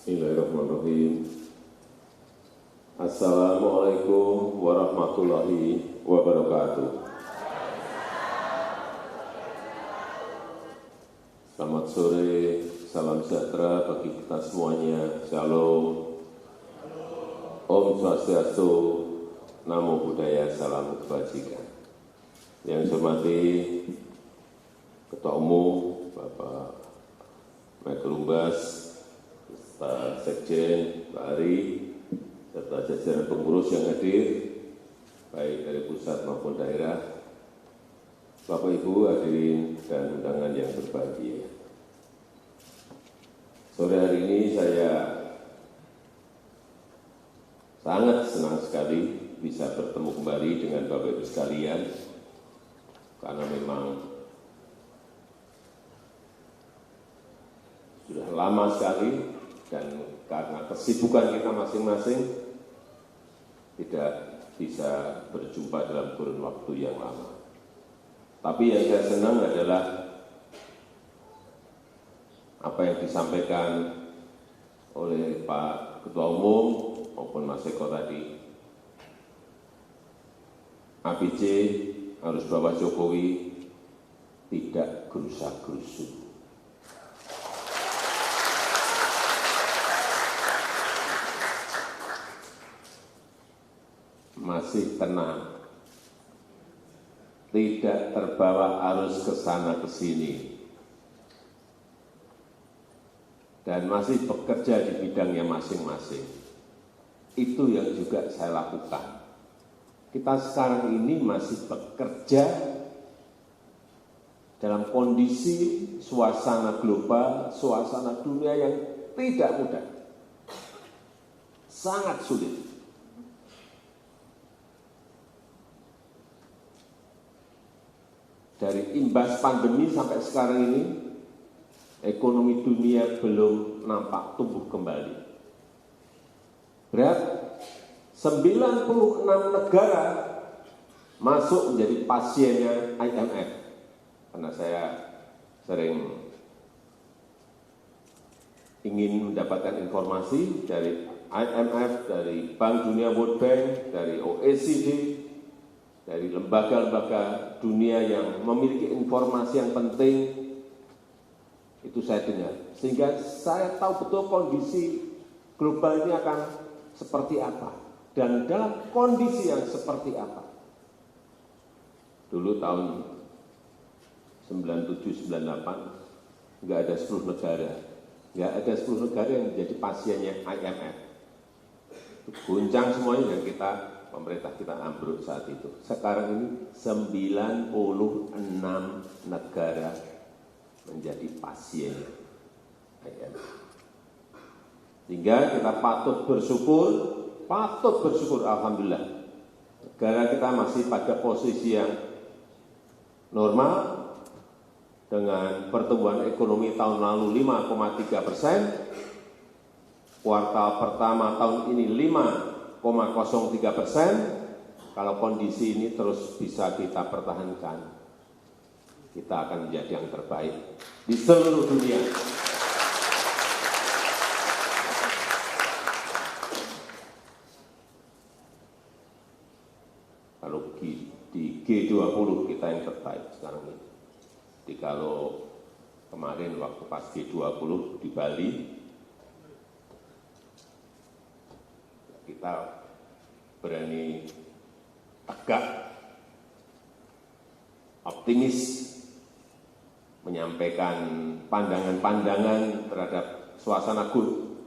Bismillahirrahmanirrahim. Assalamualaikum warahmatullahi wabarakatuh. Selamat sore, salam sejahtera bagi kita semuanya. Shalom. Om Swastiastu, Namo Buddhaya, salam kebajikan. Yang saya hormati Ketua Umum Bapak Michael Lumbas, Pak Sekjen, Pak Ari, serta jajaran pengurus yang hadir, baik dari pusat maupun daerah, Bapak Ibu hadirin dan undangan yang berbahagia. Sore hari ini saya sangat senang sekali bisa bertemu kembali dengan Bapak Ibu sekalian, karena memang sudah lama sekali dan karena kesibukan kita masing-masing tidak bisa berjumpa dalam kurun waktu yang lama. Tapi yang saya senang adalah apa yang disampaikan oleh Pak Ketua Umum maupun Mas Eko tadi. APJ harus Bapak Jokowi tidak gerusa-gerusu. Masih tenang, tidak terbawa arus ke sana ke sini, dan masih bekerja di bidangnya masing-masing. Itu yang juga saya lakukan. Kita sekarang ini masih bekerja dalam kondisi suasana global, suasana dunia yang tidak mudah, sangat sulit. Dari imbas pandemi sampai sekarang ini, ekonomi dunia belum nampak tumbuh kembali. Berat 96 negara masuk menjadi pasiennya IMF. Karena saya sering ingin mendapatkan informasi dari IMF, dari Bank Dunia, World Bank, dari OECD, dari lembaga-lembaga dunia yang memiliki informasi yang penting, itu saya dengar. Sehingga saya tahu betul kondisi global ini akan seperti apa, dan dalam kondisi yang seperti apa. Dulu tahun 97-98, nggak ada 10 negara. Nggak ada 10 negara yang menjadi pasiennya IMF. Guncang semuanya dan pemerintah kita ambruk saat itu. Sekarang ini 96 negara menjadi pasien IMF. Sehingga kita patut bersyukur alhamdulillah. Negara kita masih pada posisi yang normal dengan pertumbuhan ekonomi tahun lalu 5,3%, kuartal pertama tahun ini 5,03%. Kalau kondisi ini terus bisa kita pertahankan, kita akan menjadi yang terbaik di seluruh dunia. Kalau di G20 kita yang terbaik sekarang ini. Jadi kalau kemarin waktu pas G20 di Bali, kita berani tegak, optimis, menyampaikan pandangan-pandangan terhadap suasana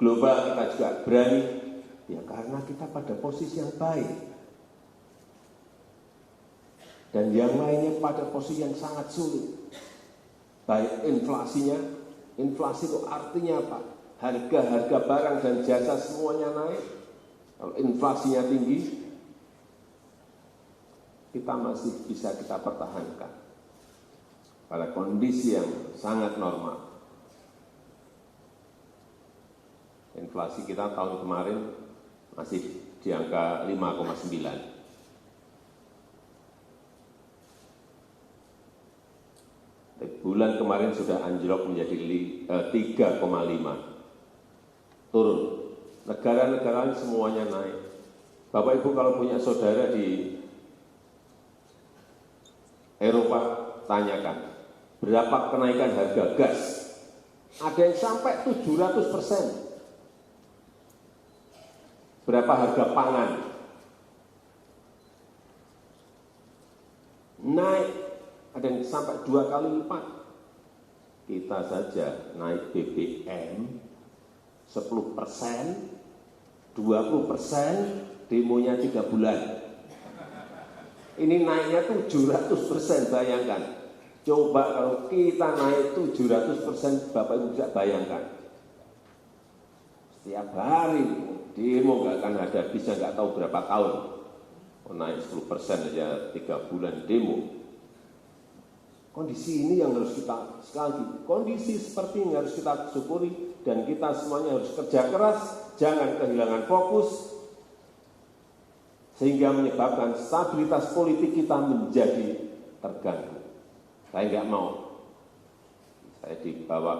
global. Kita juga berani, ya karena kita pada posisi yang baik. Dan yang lainnya pada posisi yang sangat sulit. Baik inflasinya, inflasi itu artinya apa? Harga-harga barang dan jasa semuanya naik. Kalau inflasinya tinggi, kita masih bisa kita pertahankan pada kondisi yang sangat normal. Inflasi kita tahun kemarin masih di angka 5,9. Bulan kemarin sudah anjlok menjadi 3,5. turun. Negara-negara lain semuanya naik. Bapak Ibu kalau punya saudara di Eropa, tanyakan berapa kenaikan harga gas. Ada yang sampai 700%. Berapa harga pangan? Naik, ada yang sampai 2 kali lipat. Kita saja naik BBM 10%, 20%, demonya 3 bulan. Ini naiknya 700%, bayangkan. Coba kalau kita naik 700%, Bapak Ibu bisa bayangkan. Setiap hari demo nggak akan ada, bisa nggak tahu berapa tahun. Oh, naik 10% aja 3 bulan demo. Kondisi ini yang harus kita, sekali lagi, kondisi seperti ini harus kita syukuri dan kita semuanya harus kerja keras, jangan kehilangan fokus, sehingga menyebabkan stabilitas politik kita menjadi terganggu. Saya nggak mau, saya dibawa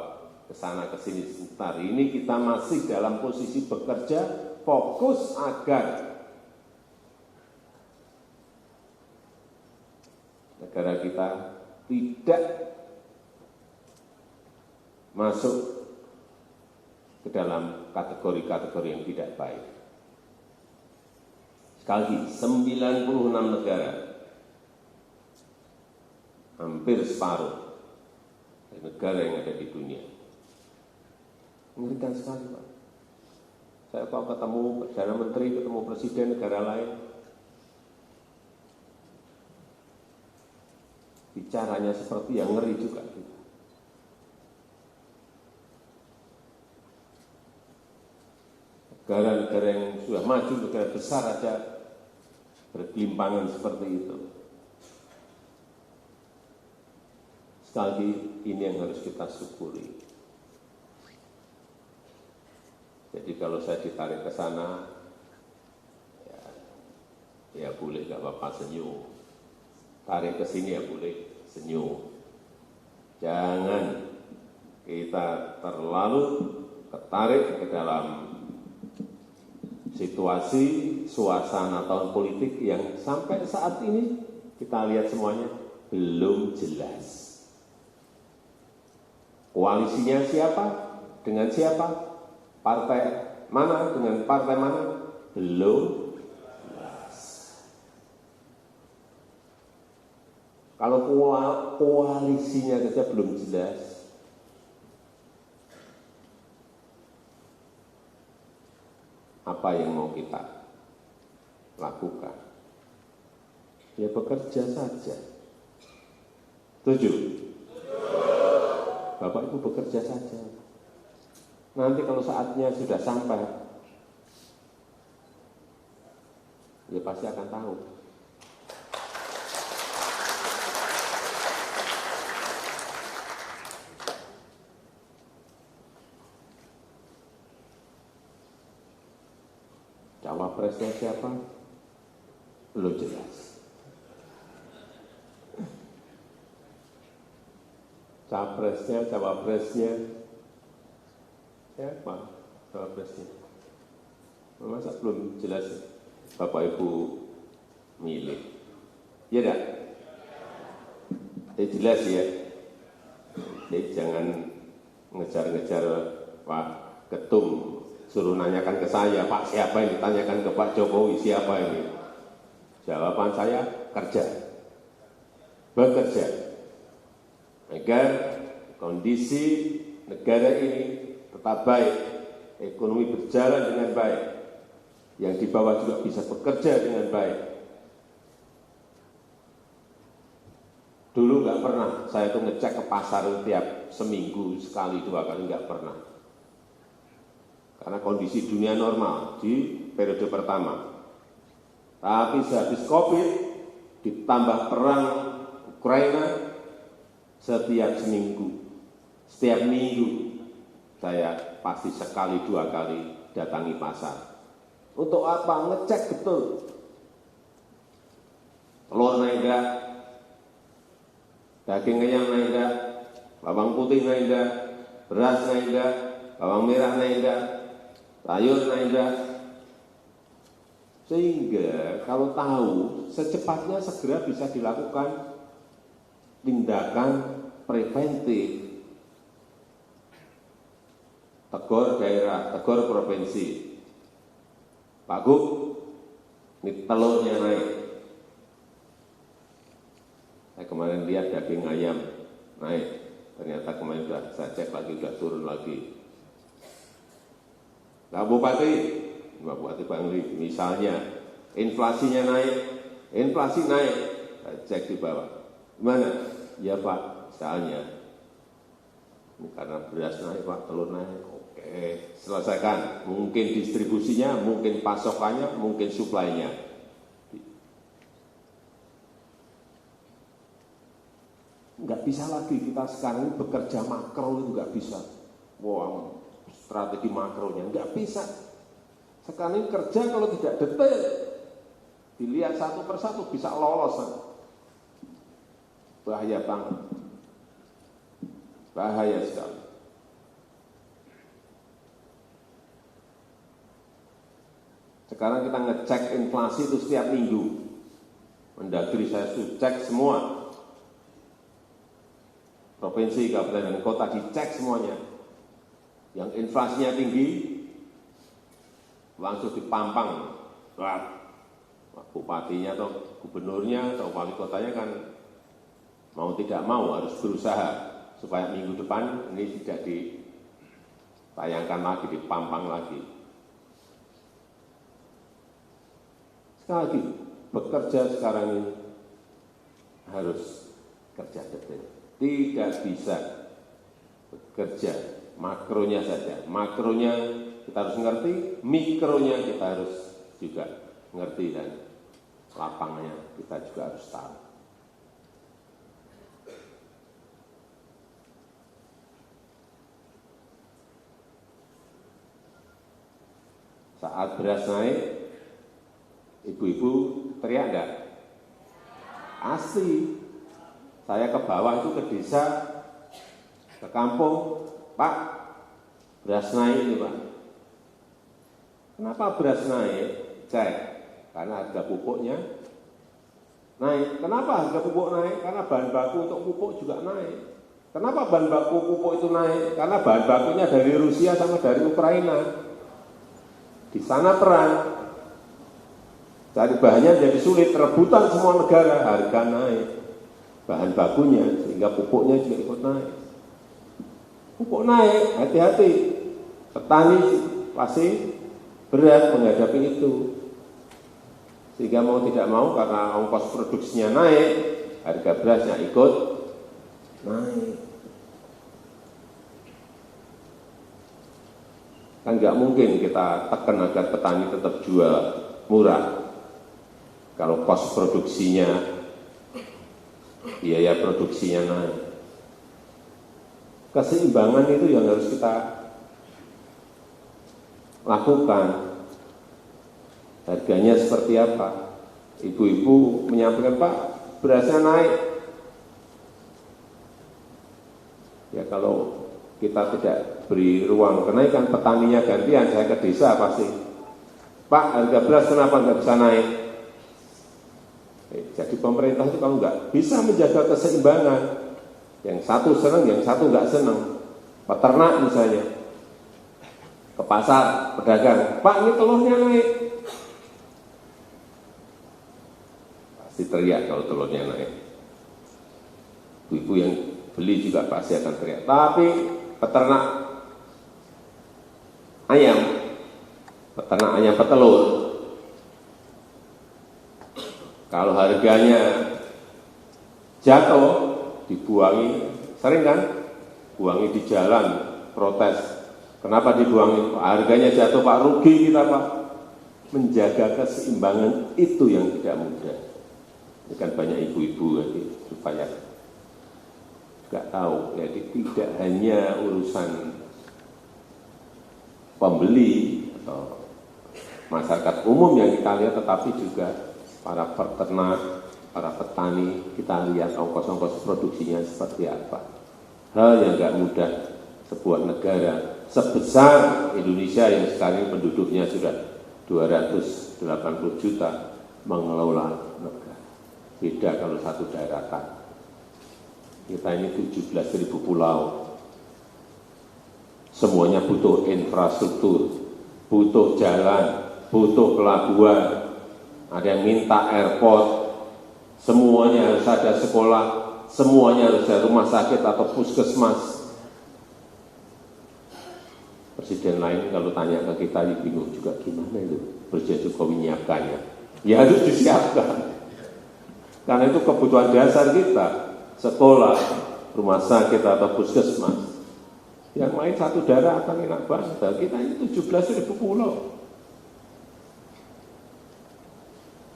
ke sana ke sini sebentar. Ini kita masih dalam posisi bekerja, fokus agar negara kita tidak masuk ke dalam kategori-kategori yang tidak baik. Sekali lagi, 96 negara, hampir separuh dari negara yang ada di dunia. Mengerikan sekali, Pak. Saya kalau ketemu Perdana Menteri, ketemu Presiden negara lain, bicaranya seperti yang ngeri juga. Negara-negara yang sudah maju, negara besar aja bergelimpangan seperti itu. Sekali lagi, ini yang harus kita syukuri. Jadi kalau saya ditarik ke sana, ya boleh, nggak apa-apa, senyum. Tarik ke sini ya boleh, senyum. Jangan kita terlalu tertarik ke dalam situasi, suasana tahun politik yang sampai saat ini kita lihat semuanya belum jelas. Koalisinya siapa? Dengan siapa? Partai mana dengan partai mana? Belum jelas. Kalau koalisinya saja belum jelas, apa yang mau kita lakukan? Ya bekerja saja. Setuju? Bapak Ibu bekerja saja. Nanti kalau saatnya sudah sampai, ya pasti akan tahu. Cawapresnya siapa? Belum jelas. Capresnya, cawapresnya siapa? Cawapresnya. Masa belum jelas Bapak Ibu milih? Ya enggak? Ya jelas ya. Jadi jangan ngejar-ngejar Pak Ketum, suruh nanyakan ke saya, Pak siapa ini? Tanyakan ke Pak Jokowi, siapa ini? Jawaban saya, kerja. Bekerja. Agar kondisi negara ini tetap baik, ekonomi berjalan dengan baik, yang di bawah juga bisa bekerja dengan baik. Dulu nggak pernah saya tuh ngecek ke pasar tiap seminggu sekali 2 kali, nggak pernah. Karena kondisi dunia normal di periode pertama. Tapi sehabis COVID, ditambah perang Ukraina, setiap seminggu, setiap minggu, saya pasti sekali 2 kali datangi pasar. Untuk apa? Ngecek betul. Telur naik enggak? Daging ayam naik enggak? Bawang putih naik enggak? Beras naik enggak? Bawang merah naik enggak? sayur naik beras. Sehingga kalau tahu, secepatnya segera bisa dilakukan tindakan preventif. Tegur daerah, tegur provinsi. Pak Gub, ini telurnya naik. Saya kemarin lihat daging ayam naik. Ternyata kemarin sudah saya cek lagi, sudah turun lagi. Nah, Bupati Bangli, misalnya inflasinya naik, inflasi naik, saya cek di bawah. Gimana? Ya Pak, misalnya, ini karena beras naik Pak, telur naik, oke, selesaikan. Mungkin distribusinya, mungkin pasokannya, mungkin suplainya. Nggak bisa lagi kita sekarang ini bekerja makro itu nggak bisa. Wah, strategi makronya nggak bisa. Sekarang ini kerja kalau tidak detail, dilihat satu persatu bisa lolos. Bahaya banget. Bahaya sekali. Sekarang kita ngecek inflasi itu setiap minggu. Mendagri saya sudah cek semua. Provinsi, kabupaten, dan kota dicek semuanya. Yang inflasinya tinggi, langsung dipampang. Bupatinya atau gubernurnya atau wali kotanya kan mau tidak mau harus berusaha supaya minggu depan ini tidak ditayangkan lagi, dipampang lagi. Sekali lagi, bekerja sekarang ini harus kerja detail. Tidak bisa bekerja makronya saja. Makronya kita harus ngerti, mikronya kita harus juga ngerti, dan lapangannya kita juga harus tahu. Saat beras naik, ibu-ibu teriak enggak? Asli. Saya ke bawah itu ke desa, ke kampung, Pak, beras naik ini Pak. Kenapa beras naik? Cek, karena harga pupuknya naik. Kenapa harga pupuk naik? Karena bahan baku untuk pupuk juga naik. Kenapa bahan baku pupuk itu naik? Karena bahan bakunya dari Rusia sama dari Ukraina. Di sana perang. Cari bahannya jadi sulit, rebutan semua negara, harga naik. Bahan bakunya, sehingga pupuknya juga ikut naik. Pupuk naik, hati-hati. Petani pasti berat menghadapi itu. Sehingga mau tidak mau, karena ongkos produksinya naik, harga berasnya ikut naik. Kan nggak mungkin kita tekan agar petani tetap jual murah. Kalau kos produksinya, biaya produksinya naik. Keseimbangan itu yang harus kita lakukan. Harganya seperti apa? Ibu-ibu menyampaikan, Pak, berasnya naik. Ya kalau kita tidak beri ruang kenaikan, petaninya gantian, saya ke desa pasti, Pak, harga beras kenapa nggak bisa naik? Jadi pemerintah itu kalau nggak bisa menjaga keseimbangan, yang satu senang, yang satu nggak senang. Peternak misalnya, ke pasar, pedagang, Pak ini telurnya naik. Pasti teriak kalau telurnya naik. Ibu yang beli juga pasti akan teriak. Tapi peternak ayam petelur, kalau harganya jatuh, dibuangi, sering kan? Buangi di jalan, protes. Kenapa dibuangi? Harganya jatuh Pak, rugi kita Pak. Menjaga keseimbangan itu yang tidak mudah. Ini kan banyak ibu-ibu supaya nggak tahu. Jadi tidak hanya urusan pembeli atau masyarakat umum yang kita lihat, tetapi juga para peternak, para petani, kita lihat ongkos-ongkos produksinya seperti apa. Hal yang nggak mudah sebuah negara sebesar Indonesia yang sekarang penduduknya sudah 280 juta mengelola negara. Beda kalau satu daratan. Kita ini 17.000 pulau. Semuanya butuh infrastruktur, butuh jalan, butuh pelabuhan, ada yang minta airport, semuanya harus ada sekolah, semuanya harus ada rumah sakit atau puskesmas. Presiden lain kalau tanya ke kita, bingung juga gimana itu Presiden Jokowi menyiapkannya. Ya harus disiapkan. Karena itu kebutuhan dasar kita, sekolah, rumah sakit atau puskesmas. Yang main satu daerah akan enak banget. Kita ini 17.000 pulau.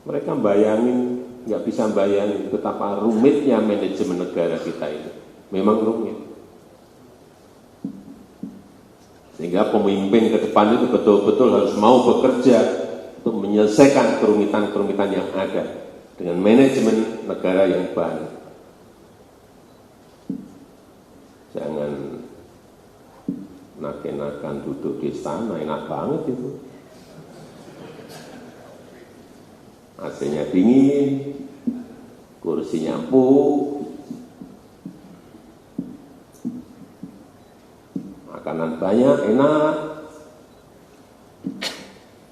Mereka bayangin, nggak bisa bayangin betapa rumitnya manajemen negara kita ini. Memang rumit. Sehingga pemimpin ke depan itu betul-betul harus mau bekerja untuk menyelesaikan kerumitan-kerumitan yang ada dengan manajemen negara yang baik. Jangan naken-nakan duduk di istana, enak banget itu. AC-nya dingin, kursinya empuk, makanan banyak, enak.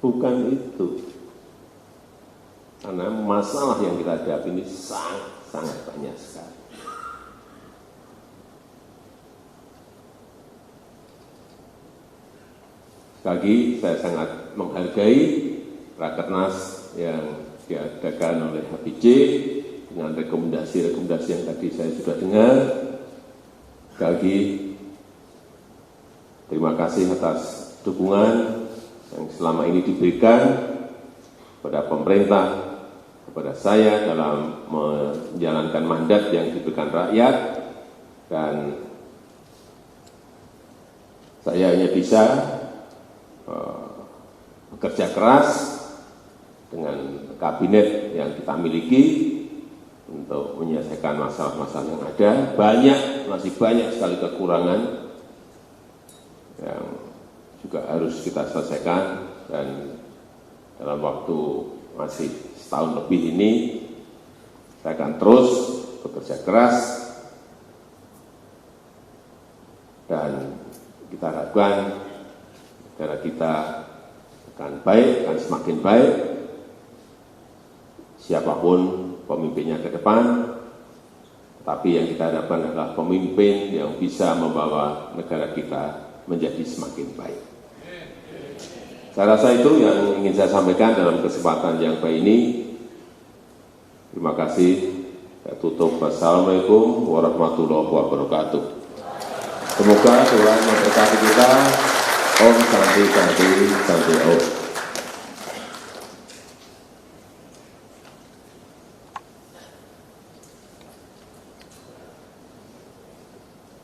Bukan itu. Karena masalah yang kita hadapi ini sangat banyak sekali. Sekali lagi, saya sangat menghargai Rakernas yang diadakan oleh HPJ dengan rekomendasi-rekomendasi yang tadi saya sudah dengar. Sekali lagi, terima kasih atas dukungan yang selama ini diberikan kepada pemerintah, kepada saya dalam menjalankan mandat yang diberikan rakyat, dan saya hanya bisa bekerja keras dengan kabinet yang kita miliki untuk menyelesaikan masalah-masalah yang ada. Masih banyak sekali kekurangan yang juga harus kita selesaikan, dan dalam waktu masih setahun lebih ini saya akan terus bekerja keras, dan kita harapkan negara kita akan baik, akan semakin baik, siapapun pemimpinnya ke depan. Tapi yang kita harapkan adalah pemimpin yang bisa membawa negara kita menjadi semakin baik. Saya rasa itu yang ingin saya sampaikan dalam kesempatan yang baik ini. Terima kasih. Saya tutup. Wassalamualaikum warahmatullahi wabarakatuh. Semoga Tuhan memberkati kita. Om Santi Santi Santi Om.